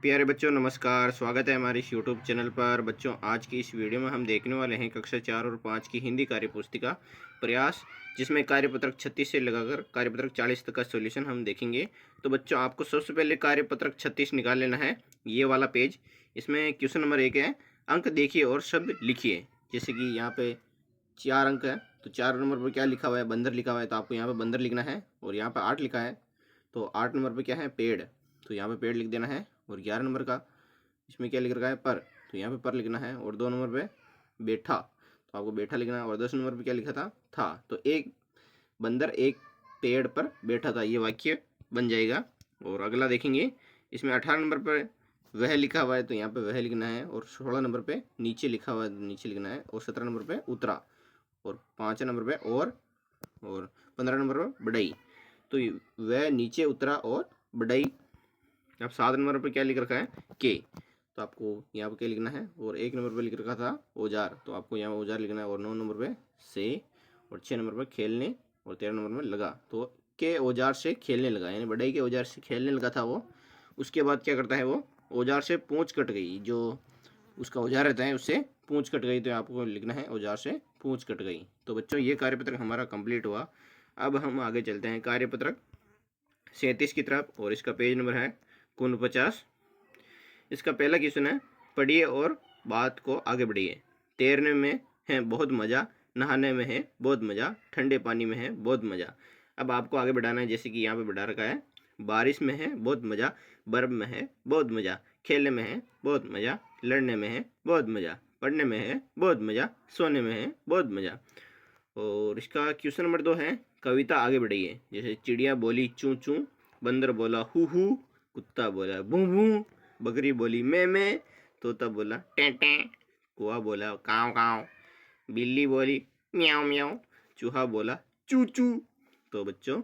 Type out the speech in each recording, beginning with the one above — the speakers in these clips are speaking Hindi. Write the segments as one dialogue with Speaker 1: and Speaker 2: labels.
Speaker 1: प्यारे बच्चों नमस्कार। स्वागत है हमारे इस यूट्यूब चैनल पर। बच्चों आज की इस वीडियो में हम देखने वाले हैं कक्षा 4 और 5 की हिंदी कार्यपुस्तिका प्रयास, जिसमें कार्यपत्रक 36 से लगाकर कार्यपत्रक 40 तक का सॉल्यूशन हम देखेंगे। तो बच्चों आपको सबसे पहले कार्यपत्रक 36 निकाल लेना है, ये वाला पेज। इसमें क्वेश्चन नंबर 1 है, अंक देखिए और शब्द लिखिए। जैसे कि यहाँ पे 4 अंक है, तो 4 नंबर पर क्या लिखा हुआ है, बंदर लिखा हुआ है, तो आपको यहाँ पर बंदर लिखना है। और यहाँ पर 8 लिखा है, तो 8 नंबर पर क्या है, पेड़, तो यहाँ पे पेड़ लिख देना है। और 11 नंबर का इसमें क्या लिख रखा है, पर, तो यहाँ पे पर लिखना है। और 2 नंबर पे बैठा, तो आपको बैठा लिखना है। और 10 नंबर पे क्या लिखा था। तो एक बंदर एक पेड़ पर बैठा था, ये वाक्य बन जाएगा। और अगला देखेंगे, इसमें 18 नंबर पर वह लिखा हुआ है, तो यहाँ पे वह लिखना है। और 16 नंबर पे नीचे लिखा हुआ है, तो नीचे लिखना है। और 17 नंबर पे उतरा। और 5 नंबर पे और 15 नंबर पर बढ़ई, तो वह नीचे उतरा और बढ़ई। अब 7 नंबर पर क्या लिख रखा है, के, तो आपको यहाँ पर क्या लिखना है। और 1 नंबर पर लिख रखा था औजार, तो आपको यहाँ औजार लिखना है। और 9 नंबर पे से, और 6 नंबर पर खेलने, और 13 नंबर में लगा, तो के औजार से खेलने लगा, यानी बढ़ई के औजार से खेलने लगा था वो। उसके बाद क्या करता है, वो औजार से पूंछ कट गई, जो उसका औजार रहता है उससे पूंछ कट गई, तो आपको लिखना है औजार से पूंछ कट गई। तो बच्चों ये कार्यपत्रक हमारा कंप्लीट हुआ। अब हम आगे चलते हैं कार्यपत्रक 37 की तरफ, और इसका पेज नंबर है 49। इसका पहला क्वेश्चन है, पढ़िए और बात को आगे बढ़िए। तैरने में है बहुत मज़ा, नहाने में है बहुत मज़ा, ठंडे पानी में है बहुत मज़ा। अब आपको आगे बढ़ाना है, जैसे कि यहाँ पे बढ़ा रखा है, बारिश में है बहुत मज़ा, बर्फ़ में है बहुत मज़ा, खेलने में है बहुत मज़ा, लड़ने में है बहुत मज़ा, पढ़ने में है बहुत मज़ा, सोने में है बहुत मज़ा। और इसका क्वेश्चन नंबर 2 है, कविता आगे बढ़िए। जैसे चिड़िया बोली चूँ चूँ, बंदर बोला हू, कुत्ता बोला भूं भूं, बकरी बोली मैं, तोता बोला टें टें, कौवा बोला काव काव, बिल्ली बोली म्याऊं म्याऊं, चूहा बोला चू चू। तो बच्चों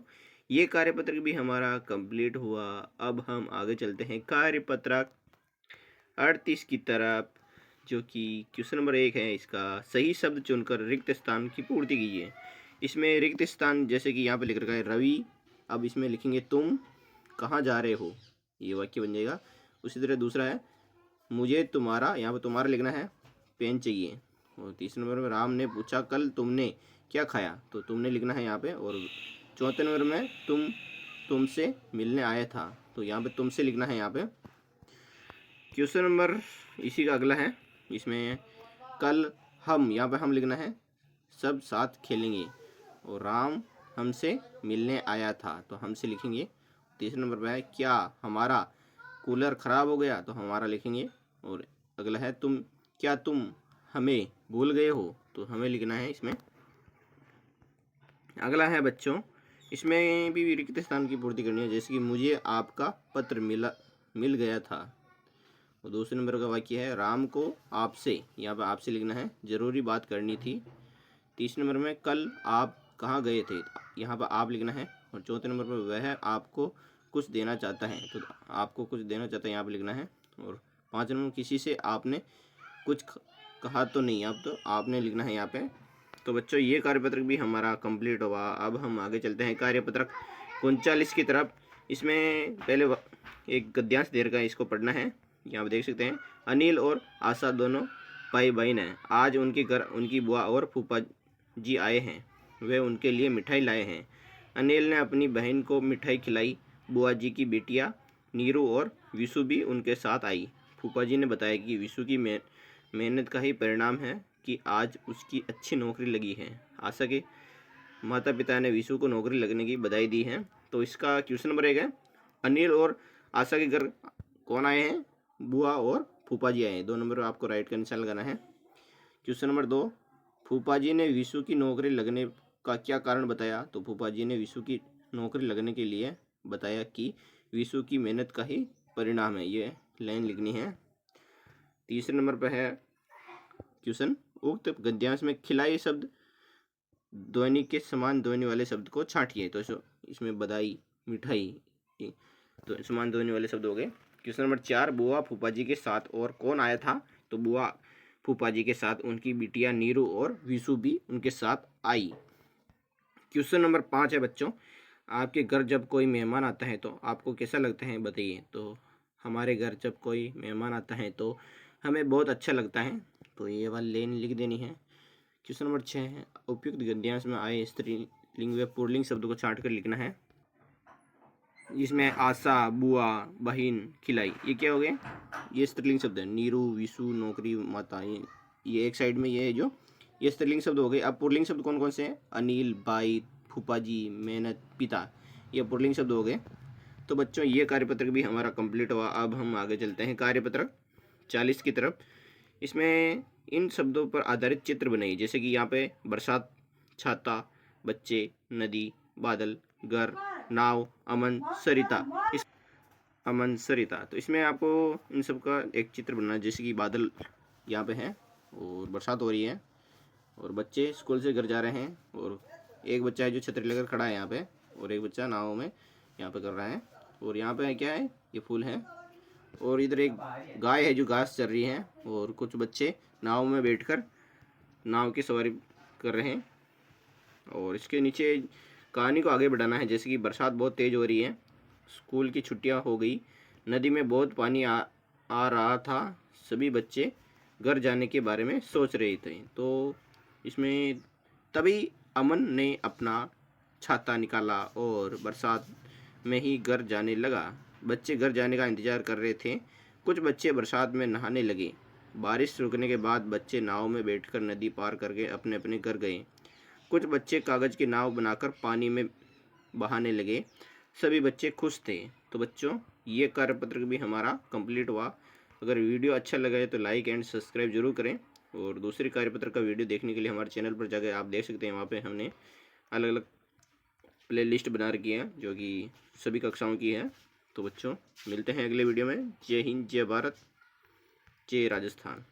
Speaker 1: ये कार्यपत्रक भी हमारा कंप्लीट हुआ। अब हम आगे चलते हैं कार्यपत्रक 38 की तरफ, जो कि क्वेश्चन नंबर 1 है। इसका सही शब्द चुनकर रिक्त स्थान की पूर्ति कीजिए। इसमें रिक्त स्थान जैसे कि यहाँ पे लिख रखा है रवि, अब इसमें लिखेंगे तुम कहाँ जा रहे हो, ये वाक्य बन जाएगा। उसी तरह दूसरा है, मुझे तुम्हारा, यहाँ पे तुम्हारा लिखना है, पेन चाहिए। और तीसरे नंबर में राम ने पूछा कल तुमने क्या खाया, तो तुमने लिखना है यहाँ पे। और चौथे नंबर में तुमसे मिलने आया था, तो यहाँ पे तुमसे लिखना है यहाँ पे। क्वेश्चन नंबर इसी का अगला है, इसमें कल हम, यहाँ पे हम लिखना है सब साथ खेलेंगे। और राम हमसे मिलने आया था, तो हमसे लिखेंगे। तीसरे नंबर पर है, क्या हमारा कूलर ख़राब हो गया, तो हमारा लिखेंगे। और अगला है, क्या तुम हमें भूल गए हो, तो हमें लिखना है इसमें। अगला है बच्चों, इसमें भी रिक्त स्थान की पूर्ति करनी है। जैसे कि मुझे आपका पत्र मिल गया था। और दूसरे नंबर का वाक्य है, राम को आपसे, यहाँ पे आपसे लिखना है, ज़रूरी बात करनी थी। तीसरे नंबर में कल आप कहाँ गए थे, यहाँ पर आप लिखना है। और चौथे नंबर पर वह आपको कुछ देना चाहता है, तो आपको कुछ देना चाहता है, यहाँ पर लिखना है। और 5 नंबर, किसी से आपने कुछ कहा तो नहीं, अब तो आपने लिखना है यहाँ पे। तो बच्चों ये कार्यपत्रक भी हमारा कंप्लीट हुआ। अब हम आगे चलते हैं कार्यपत्रक 39 की तरफ। इसमें पहले एक गद्यांश दे रखा है, इसको पढ़ना है। यहाँ पे देख सकते हैं, अनिल और आशा दोनों भाई बहन हैं। आज उनके घर उनकी बुआ और फूफा जी आए हैं, वे उनके लिए मिठाई लाए हैं। अनिल ने अपनी बहन को मिठाई खिलाई। बुआ जी की बेटियाँ नीरू और विशु भी उनके साथ आई। फूफा जी ने बताया कि विशु की मेहनत का ही परिणाम है कि आज उसकी अच्छी नौकरी लगी है। आशा के माता पिता ने विशु को नौकरी लगने की बधाई दी है। तो इसका क्वेश्चन नंबर 1 है, अनिल और आशा के घर कौन आए हैं, बुआ और फूफा जी आए हैं। 2 नंबर पर आपको राइट का निशान लगाना है। क्वेश्चन नंबर 2, फूफा जी ने विशु की नौकरी लगने का क्या कारण बताया, तो फूफा जी ने विशु की नौकरी लगने के लिए बताया कि विशु की मेहनत का ही परिणाम है, ये लाइन लिखनी है। तीसरे नंबर पर है क्वेश्चन, उक्त गद्यांश में खिलाई शब्द ध्वनि के समान ध्वनि वाले शब्द को छांटिए। तो इसमें बधाई, मिठाई, तो समान ध्वनि वाले शब्द हो गए। क्वेश्चन नंबर 4, बुआ फूफा जी के साथ और कौन आया था, तो बुआ फूफा जी के साथ उनकी बिटिया नीरू और विशु भी उनके साथ आई। क्वेश्चन नंबर 5 है बच्चों, आपके घर जब कोई मेहमान आता है तो आपको कैसा लगता है बताइए। तो हमारे घर जब कोई मेहमान आता है तो हमें बहुत अच्छा लगता है। तो ये वाली लाइन लिख देनी है। क्वेश्चन नंबर 6 है, उपयुक्त गद्यांश में आए स्त्रीलिंग व पुल्लिंग शब्दों को छांट कर लिखना है। इसमें आशा, बुआ, बहिन, खिलाई, ये क्या हो गए? ये स्त्रीलिंग शब्द है। नीरू, विशु, नौकरी, माता, ये एक साइड में ये है जो ये स्त्रीलिंग शब्द हो गए। अब पुल्लिंग शब्द कौन कौन से हैं? अनिल, बाई, फूफा जी, मेहनत, पिता, ये पुल्लिंग शब्द हो गए। तो बच्चों ये कार्यपत्रक भी हमारा कंप्लीट हुआ। अब हम आगे चलते हैं कार्यपत्रक 40 की तरफ। इसमें इन शब्दों पर आधारित चित्र बनाइए, जैसे कि यहाँ पे बरसात, छाता, बच्चे, नदी, बादल, घर, नाव, अमन, सरिता। अमन, सरिता, तो इसमें आपको इन सब का एक चित्र बनाना है, जैसे कि बादल यहाँ पे हैं और बरसात हो रही है और बच्चे स्कूल से घर जा रहे हैं और एक बच्चा है जो छतरी लेकर खड़ा है यहाँ पे और एक बच्चा नाव में यहाँ पे कर रहा है और यहाँ पे क्या है? ये फूल है और इधर एक गाय है जो घास चर रही है और कुछ बच्चे नाव में बैठकर नाव की सवारी कर रहे हैं। और इसके नीचे कहानी को आगे बढ़ाना है, जैसे कि बरसात बहुत तेज़ हो रही है, स्कूल की छुट्टियां हो गई, नदी में बहुत पानी आ रहा था, सभी बच्चे घर जाने के बारे में सोच रहे थे। तो इसमें तभी अमन ने अपना छाता निकाला और बरसात में ही घर जाने लगा। बच्चे घर जाने का इंतज़ार कर रहे थे। कुछ बच्चे बरसात में नहाने लगे। बारिश रुकने के बाद बच्चे नाव में बैठकर नदी पार करके अपने अपने घर गए। कुछ बच्चे कागज़ की नाव बनाकर पानी में बहाने लगे। सभी बच्चे खुश थे। तो बच्चों ये कार्यपत्र भी हमारा कंप्लीट हुआ। अगर वीडियो अच्छा लगा है तो लाइक एंड सब्सक्राइब जरूर करें और दूसरे कार्यपत्र का वीडियो देखने के लिए हमारे चैनल पर जाकर आप देख सकते हैं। वहाँ पे हमने अलग अलग प्ले लिस्ट बना रखी है जो कि सभी कक्षाओं की है। तो बच्चों मिलते हैं अगले वीडियो में। जय हिंद, जय भारत, जय राजस्थान।